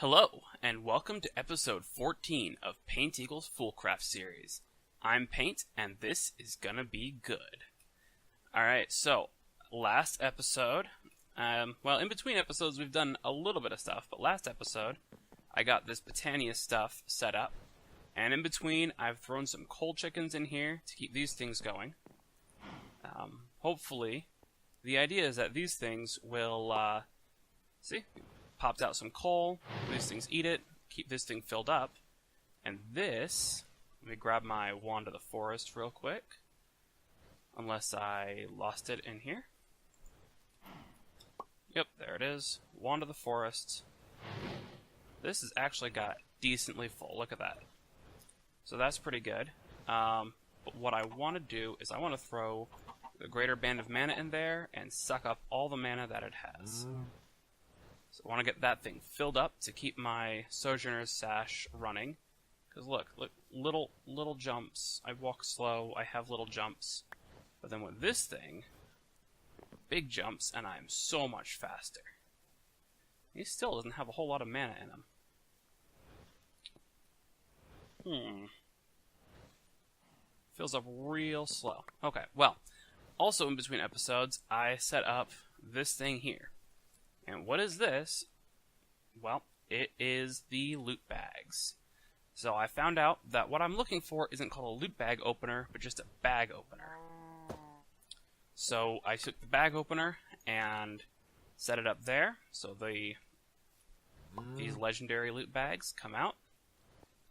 Hello, and welcome to episode 14 of Paint Equals Foolcraft series. I'm Paint, and this is gonna be good. Alright, so, last episode, in between episodes we've done a little bit of stuff, but last episode, I got this Botania stuff set up, and in between, I've thrown some coal chickens in here to keep these things going. Hopefully, the idea is that these things will, popped out some coal, these things eat it, keep this thing filled up, and this, let me grab my wand of the forest real quick, unless I lost it in here. Yep, there it is, wand of the forest. This has actually got decently full, look at that. So that's pretty good, but what I want to do is I want to throw the greater band of mana in there and suck up all the mana that it has. So I want to get that thing filled up to keep my Sojourner's Sash running. Because look, little jumps. I walk slow, I have little jumps. But then with this thing, big jumps, and I'm so much faster. He still doesn't have a whole lot of mana in him. Fills up real slow. Okay, well, also in between episodes, I set up this thing here. And what is this? Well, it is the loot bags. So I found out that what I'm looking for isn't called a loot bag opener, but just a bag opener. So I took the bag opener and set it up there. So these legendary loot bags come out,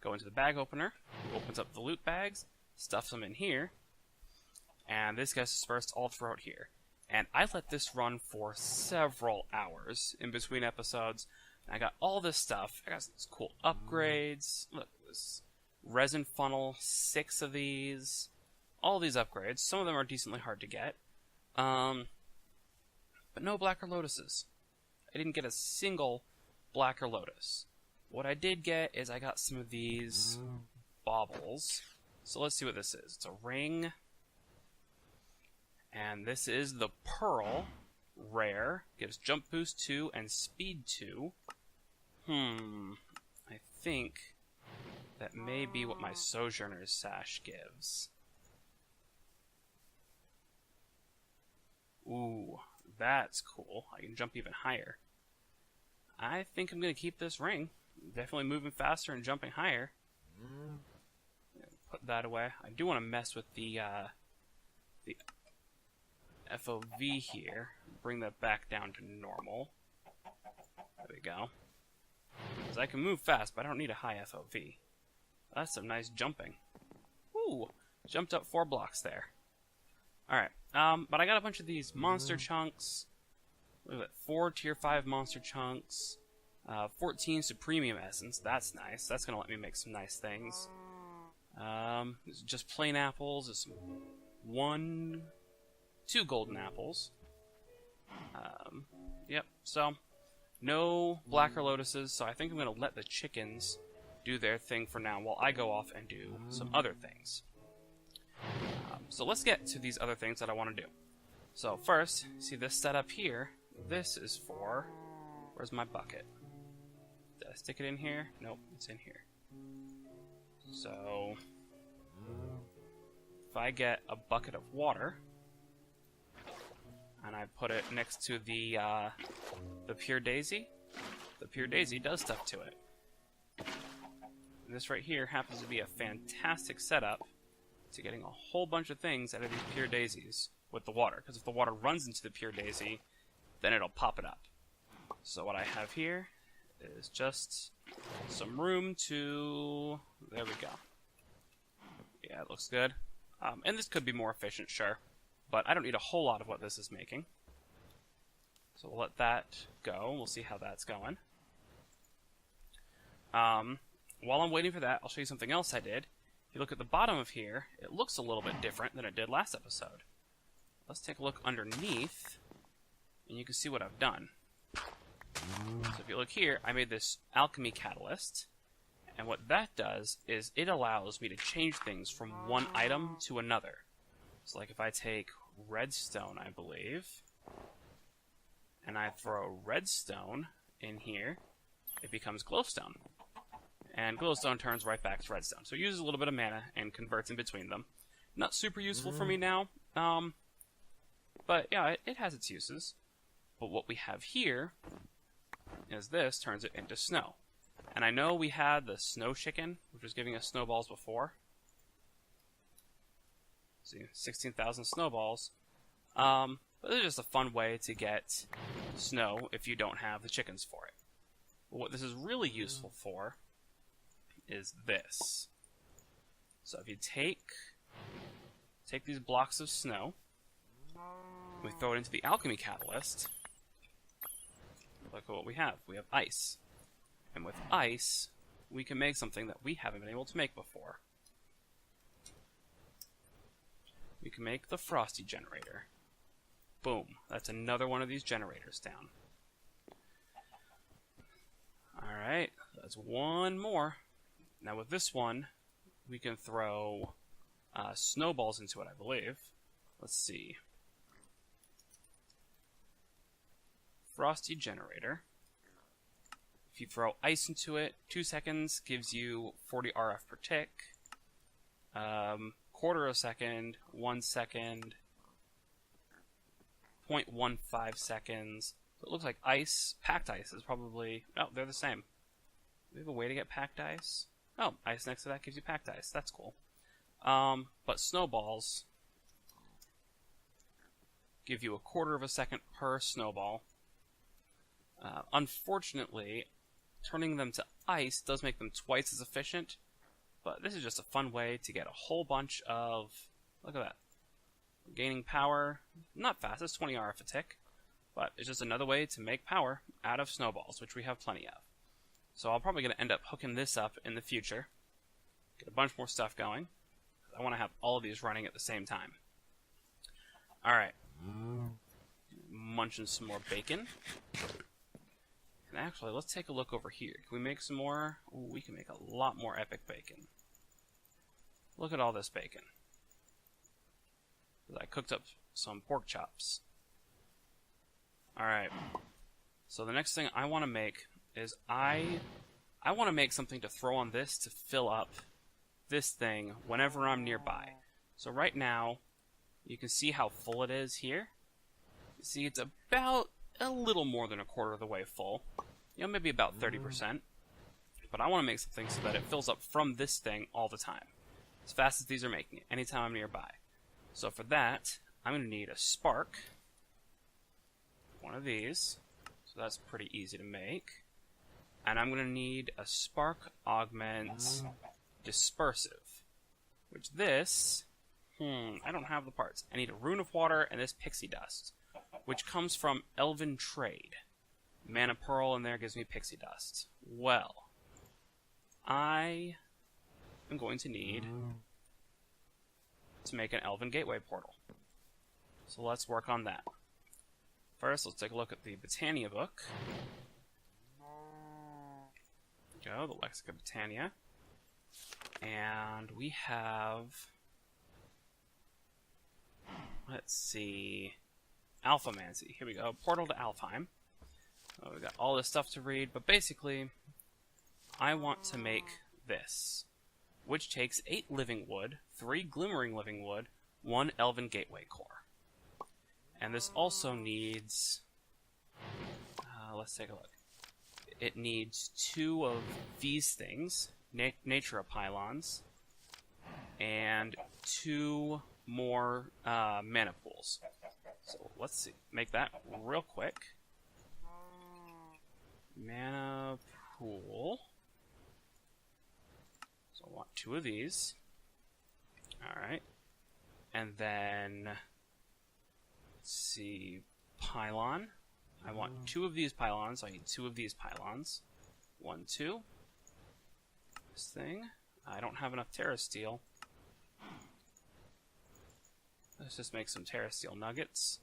go into the bag opener, opens up the loot bags, stuffs them in here, and this gets dispersed all throughout here. And I let this run for several hours in between episodes. I got all this stuff. I got these cool upgrades. Look, this resin funnel, 6 of these. All these upgrades. Some of them are decently hard to get. But no Blacker Lotuses. I didn't get a single Blacker Lotus. What I did get is I got some of these baubles. So let's see what this is. It's a ring. And this is the Pearl Rare. Gives Jump Boost 2 and Speed 2. I think that may be what my Sojourner's Sash gives. Ooh, that's cool. I can jump even higher. I think I'm going to keep this ring. Definitely moving faster and jumping higher. Put that away. I do want to mess with the FOV here, bring that back down to normal. There we go. Because I can move fast, but I don't need a high FOV. That's some nice jumping. Ooh, jumped up 4 blocks there. Alright, but I got a bunch of these monster chunks. Look at that, 4 tier 5 monster chunks. 14 Supremium Essence, that's nice. That's going to let me make some nice things. Just plain apples. There's 2 golden apples. Yep, so no Blacker Lotuses, so I think I'm going to let the chickens do their thing for now while I go off and do some other things. So let's get to these other things that I want to do. So first, see this setup here? This is for... Where's my bucket? Did I stick it in here? Nope, it's in here. So if I get a bucket of water and I put it next to the Pure Daisy, the Pure Daisy does stuff to it. And this right here happens to be a fantastic setup to getting a whole bunch of things out of these Pure Daisies with the water. Because if the water runs into the Pure Daisy, then it'll pop it up. So what I have here is just some room to... There we go. Yeah, it looks good. And this could be more efficient, sure. But I don't need a whole lot of what this is making. So we'll let that go. We'll see how that's going. While I'm waiting for that, I'll show you something else I did. If you look at the bottom of here, it looks a little bit different than it did last episode. Let's take a look underneath, and you can see what I've done. So if you look here, I made this alchemy catalyst, and what that does is it allows me to change things from one item to another. So like if I take redstone, I believe, and I throw redstone in here, it becomes glowstone. And glowstone turns right back to redstone. So it uses a little bit of mana and converts in between them. Not super useful for me now, but yeah, it has its uses. But what we have here is this turns it into snow. And I know we had the snow chicken, which was giving us snowballs before. See, 16,000 snowballs. But it's just a fun way to get snow if you don't have the chickens for it. But what this is really useful for is this. So if you take these blocks of snow, we throw it into the alchemy catalyst, look at what we have. We have ice. And with ice, we can make something that we haven't been able to make before. We can make the frosty generator. Boom. That's another one of these generators down. Alright, that's one more. Now with this one, we can throw snowballs into it, I believe. Let's see. Frosty generator. If you throw ice into it, 2 seconds gives you 40 RF per tick. Quarter a second, 1 second, 0.15 seconds. So it looks like ice, packed ice is probably... Oh, they're the same. Do we have a way to get packed ice? Oh, ice next to that gives you packed ice. That's cool. But snowballs give you a quarter of a second per snowball. Unfortunately, turning them to ice does make them twice as efficient, but this is just a fun way to get a whole bunch of... Look at that. Gaining power, not fast, it's 20 RF a tick, but it's just another way to make power out of snowballs, which we have plenty of. So I'm probably going to end up hooking this up in the future, get a bunch more stuff going. I want to have all of these running at the same time. Alright. Munching some more bacon. And actually, let's take a look over here. Can we make some more? Ooh, we can make a lot more epic bacon. Look at all this bacon. I cooked up some pork chops. Alright. So the next thing I want to make is I want to make something to throw on this to fill up this thing whenever I'm nearby. So right now, you can see how full it is here. You see it's about a little more than a quarter of the way full. You know, maybe about 30%. But I want to make something so that it fills up from this thing all the time. As fast as these are making it, anytime I'm nearby. So for that, I'm going to need a spark. One of these. So that's pretty easy to make. And I'm going to need a spark augment dispersive. Which this... I don't have the parts. I need a rune of water and this pixie dust. Which comes from Elven Trade. Mana Pearl in there gives me pixie dust. Well, I am going to need to make an Elven Gateway portal. So let's work on that. First, let's take a look at the Botania book. There we go, the Lexica Botania. And we have... Let's see... Alphamancy. Here we go. Portal to Alfheim. Oh, we've got all this stuff to read, but basically, I want to make this, which takes 8 living wood, 3 glimmering living wood, 1 elven gateway core. And this also needs... let's take a look. It needs 2 of these things, Natura pylons, and 2 more mana pools. So let's see, make that real quick. Mana pool. So I want 2 of these. Alright. And then, let's see, pylon. I want 2 of these pylons, so I need 2 of these pylons. 1, 2. This thing. I don't have enough Terra Steel. Let's just make some Terra Steel nuggets.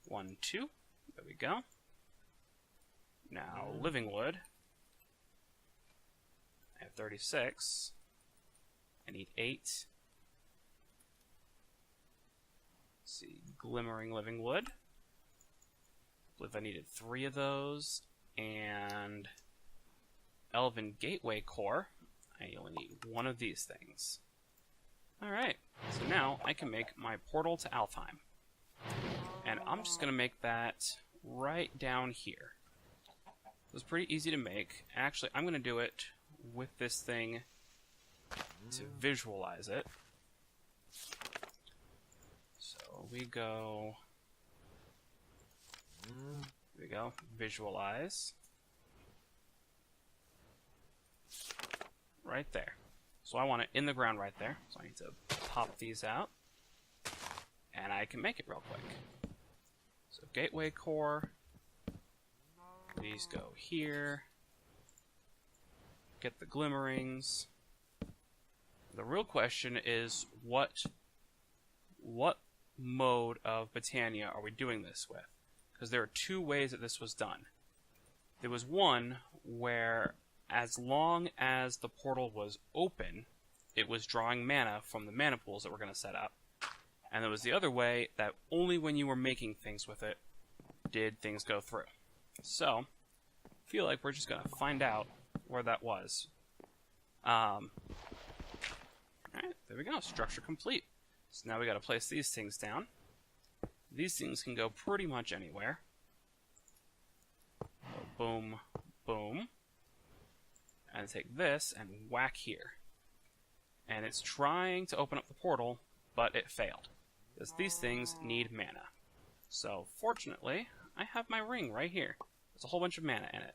1, 2. There we go. Now, living wood. I have 36. I need 8. Let's see, glimmering living wood. I believe I needed 3 of those. And Elven Gateway Core. I only need one of these things. Alright, so now I can make my portal to Alfheim. And I'm just going to make that right down here. It was pretty easy to make. Actually, I'm going to do it with this thing to visualize it. So we go... There we go. Visualize. Right there. So I want it in the ground right there. So I need to pop these out. And I can make it real quick. So Gateway Core. These go here. Get the glimmerings. The real question is what mode of Botania are we doing this with? Because there are two ways that this was done. There was one where as long as the portal was open, it was drawing mana from the mana pools that we're going to set up. And there was the other way that only when you were making things with it did things go through. So, I feel like we're just going to find out where that was. Alright, there we go. Structure complete. So now we got to place these things down. These things can go pretty much anywhere. So boom, boom. And take this and whack here. And it's trying to open up the portal, but it failed. Because these things need mana. So, fortunately, I have my ring right here. There's a whole bunch of mana in it.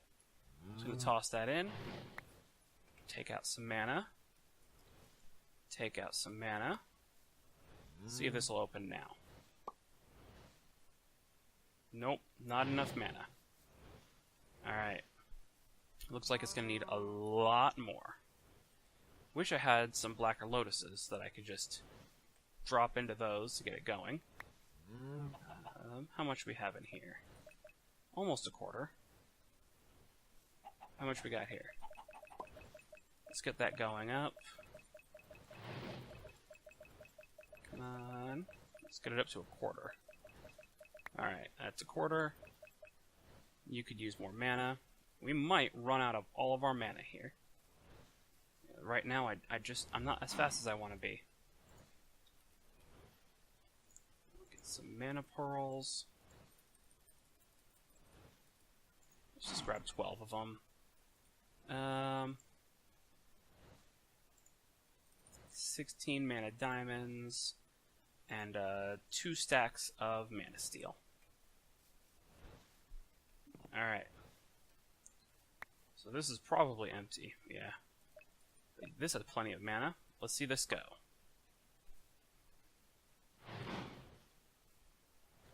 I'm just going to toss that in. Take out some mana. Take out some mana. See if this will open now. Nope, not enough mana. Alright. Looks like it's going to need a lot more. Wish I had some blacker lotuses that I could just drop into those to get it going. How much we have in here? Almost a quarter. How much we got here? Let's get that going up. Come on. Let's get it up to a quarter. Alright, that's a quarter. You could use more mana. We might run out of all of our mana here. Right now, I'm not as fast as I want to be. Get some mana pearls. Let's just grab 12 of them. 16 mana diamonds, and 2 stacks of mana steel. Alright. So this is probably empty, yeah. This has plenty of mana. Let's see this go.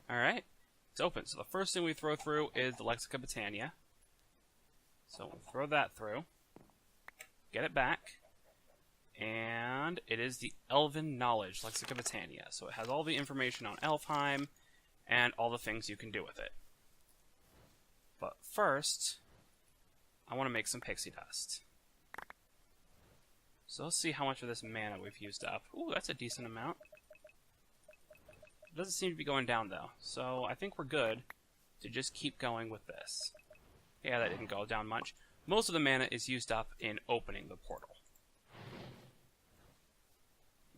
Alright. It's open. So the first thing we throw through is the Lexica Botania. So we'll throw that through. Get it back. And it is the Elven Knowledge Lexica Botania. So it has all the information on Alfheim and all the things you can do with it. But first, I want to make some pixie dust. So let's see how much of this mana we've used up. Ooh, that's a decent amount. It doesn't seem to be going down, though. So I think we're good to just keep going with this. Yeah, that didn't go down much. Most of the mana is used up in opening the portal.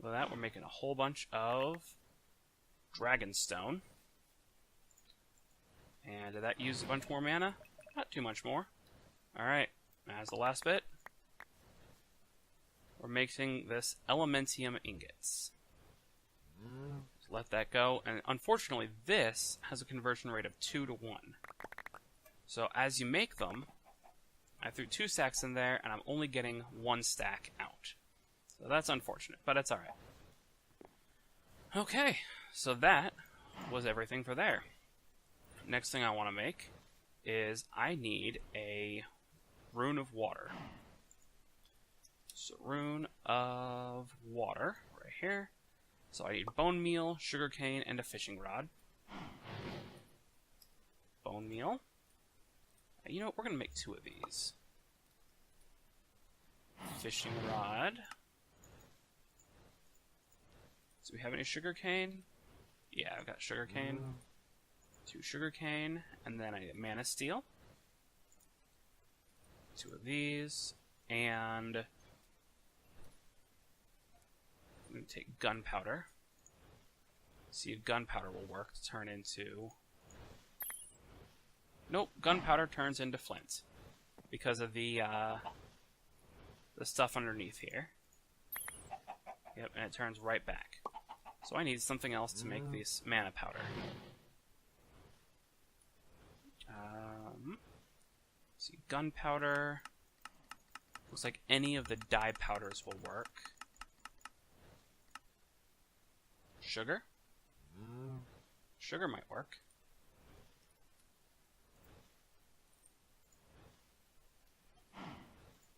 With that, we're making a whole bunch of Dragonstone. And did that use a bunch more mana? Not too much more. Alright, as the last bit, we're making this Elementium ingots. So let that go, and unfortunately this has a conversion rate of 2 to 1. So as you make them, I threw 2 stacks in there, and I'm only getting 1 stack out. So that's unfortunate, but it's alright. Okay, so that was everything for there. Next thing I want to make is I need a Rune of Water. So Rune of Water, right here. So I need bone meal, sugarcane, and a fishing rod. Bone meal. You know what, we're going to make 2 of these. Fishing rod. Do we have any sugarcane? Yeah, I've got sugarcane. 2 sugarcane, and then I need mana steel. 2 of these, and I'm going to take gunpowder. See if gunpowder will work to turn into... Nope, gunpowder turns into flint because of the stuff underneath here. Yep, and it turns right back. So I need something else to make this mana powder. See, gunpowder. Looks like any of the dye powders will work. Sugar? Sugar might work.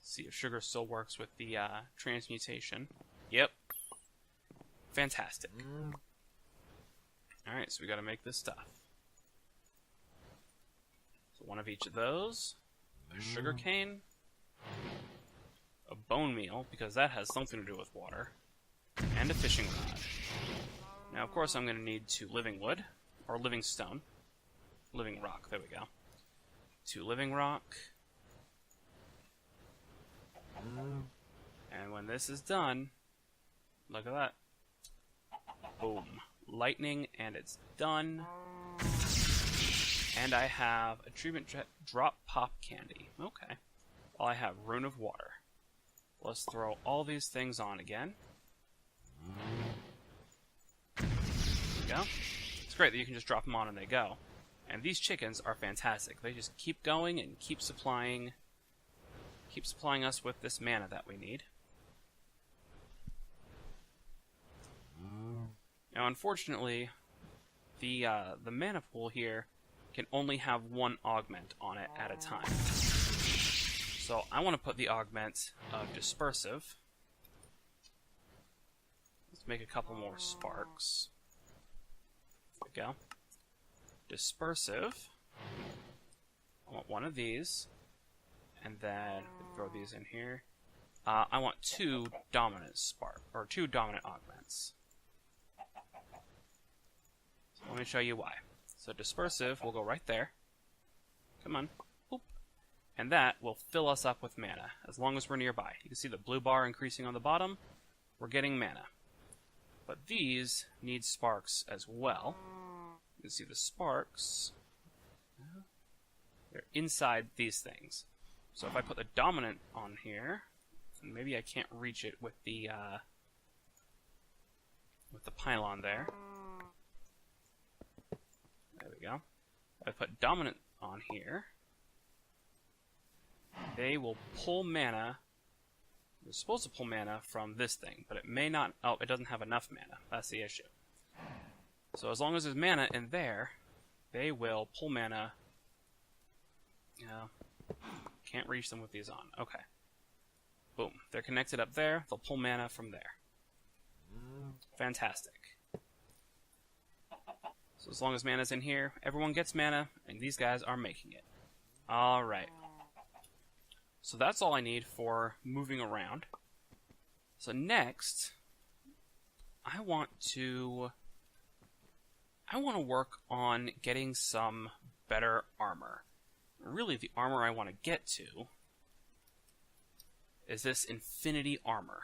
See if sugar still works with the transmutation. Yep. Fantastic. Alright, so we gotta make this stuff. So one of each of those. A sugar cane. A bone meal, because that has something to do with water. And a fishing rod. Now, of course, I'm going to need 2 living wood. Or living stone. Living rock, there we go. 2 living rock. And when this is done, look at that. Boom. Lightning, and it's done. And I have a treatment drop pop candy. Okay. Well, I have rune of water. Let's throw all these things on again. There we go. It's great that you can just drop them on and they go. And these chickens are fantastic. They just keep going and keep supplying us with this mana that we need. Now, unfortunately, the mana pool here can only have 1 augment on it at a time. So I want to put the augment of dispersive. Let's make a couple more sparks. There we go. Dispersive. I want 1 of these. And then throw these in here. I want 2 dominant or 2 dominant augments. So let me show you why. So dispersive will go right there. Come on. Oop. And that will fill us up with mana, as long as we're nearby. You can see the blue bar increasing on the bottom. We're getting mana. But these need sparks as well. You can see the sparks. They're inside these things. So if I put the dominant on here, and maybe I can't reach it with the pylon there. There we go. If I put dominant on here, they will pull mana. They're supposed to pull mana from this thing, but it may not. Oh, it doesn't have enough mana. That's the issue. So as long as there's mana in there, they will pull mana. Can't reach them with these on. Okay. Boom. They're connected up there. They'll pull mana from there. Fantastic. So as long as mana's in here, everyone gets mana, and these guys are making it. Alright. So that's all I need for moving around. So next, I want to work on getting some better armor. Really, the armor I want to get to is this infinity armor.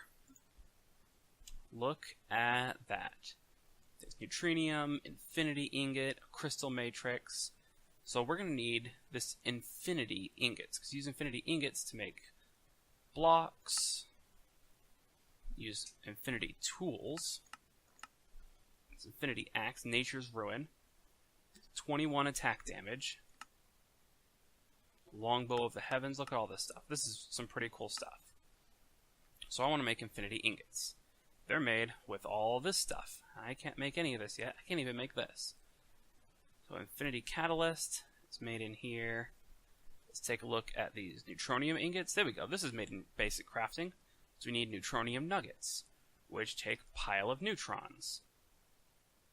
Look at that. There's neutrinium, infinity ingot, a crystal matrix. So we're going to need this infinity ingots, because use infinity ingots to make blocks. Use infinity tools. It's infinity axe, nature's ruin. 21 attack damage. Longbow of the heavens. Look at all this stuff. This is some pretty cool stuff. So I want to make infinity ingots. They're made with all this stuff. I can't make any of this yet. I can't even make this. So infinity catalyst. It's made in here. Let's take a look at these neutronium ingots. There we go. This is made in basic crafting. So we need neutronium nuggets, which take pile of neutrons,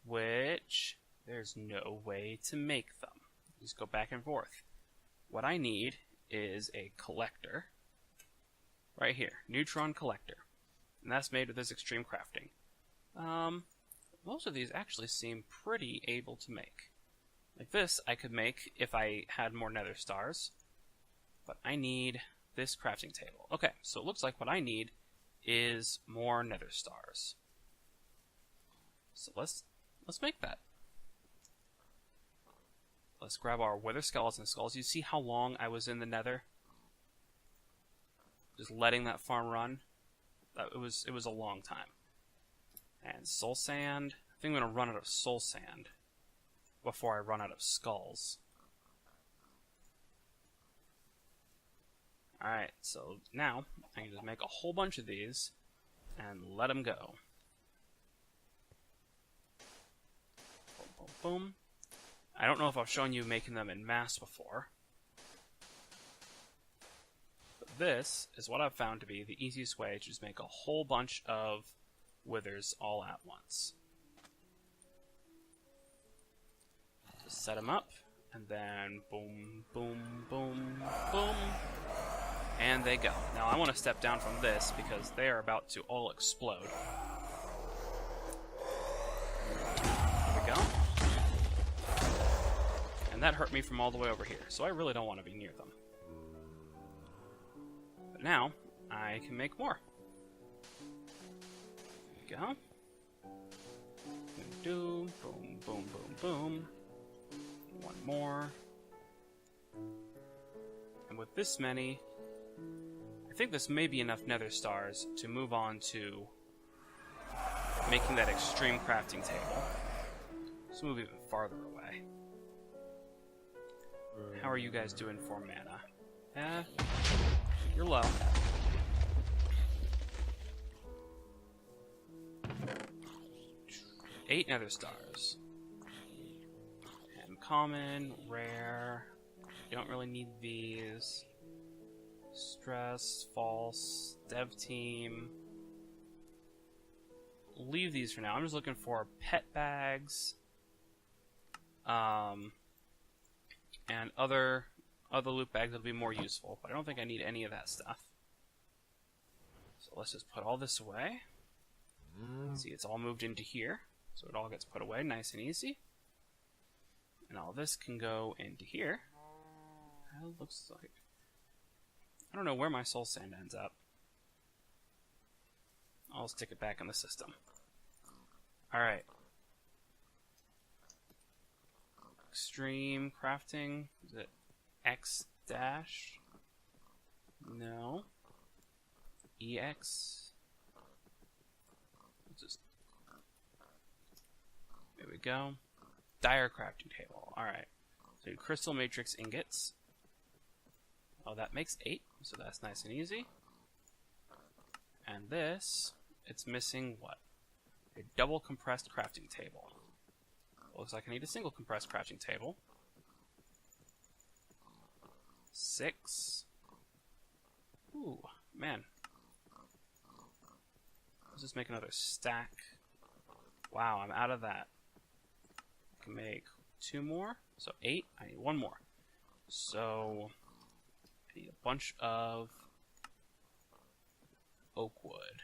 which there's no way to make them. Just go back and forth. What I need is a collector. Right here. Neutron collector. And that's made with this extreme crafting. Most of these actually seem pretty able to make. Like this I could make if I had more nether stars. But I need this crafting table. Okay, so it looks like what I need is more nether stars. So let's make that. Let's grab our wither skeleton skulls. You see how long I was in the nether? Just letting that farm run. It was a long time. And soul sand. I think I'm going to run out of soul sand before I run out of skulls. Alright, so now I can just make a whole bunch of these and let them go. Boom, boom, boom. I don't know if I've shown you making them in mass before. But this is what I've found to be the easiest way to just make a whole bunch of withers all at once. Just set them up, and then boom, boom, boom, boom, and they go. Now I want to step down from this because they are about to all explode. There we go. And that hurt me from all the way over here, so I really don't want to be near them. But now, I can make more. There we go. Boom, boom, boom, boom, boom. One more. And with this many, I think this may be enough nether stars to move on to making that extreme crafting table. Let's move even farther away. How are you guys doing for mana? You're low. Eight nether stars. And common, rare. You don't really need these. Stress, false, dev team. Leave these for now. I'm just looking for pet bags. And other loot bags that'll be more useful, but I don't think I need any of that stuff. So let's just put all this away. See, it's all moved into here, so it all gets put away nice and easy. And all this can go into here. It looks like... I don't know where my soul sand ends up. I'll stick it back in the system. Alright. Extreme crafting. Is it X dash? No. EX. Just there we go. Dire crafting table. Alright. So crystal matrix ingots. Oh, that makes 8, so that's nice and easy. And this, it's missing what? A double compressed crafting table. Looks like I need a single compressed crafting table. 6. Ooh, man. Let's just make another stack. Wow, I'm out of that. I can make 2 more. So 8. I need 1 more. So I need a bunch of oak wood.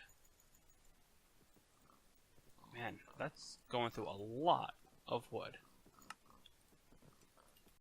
Man, that's going through a lot of wood.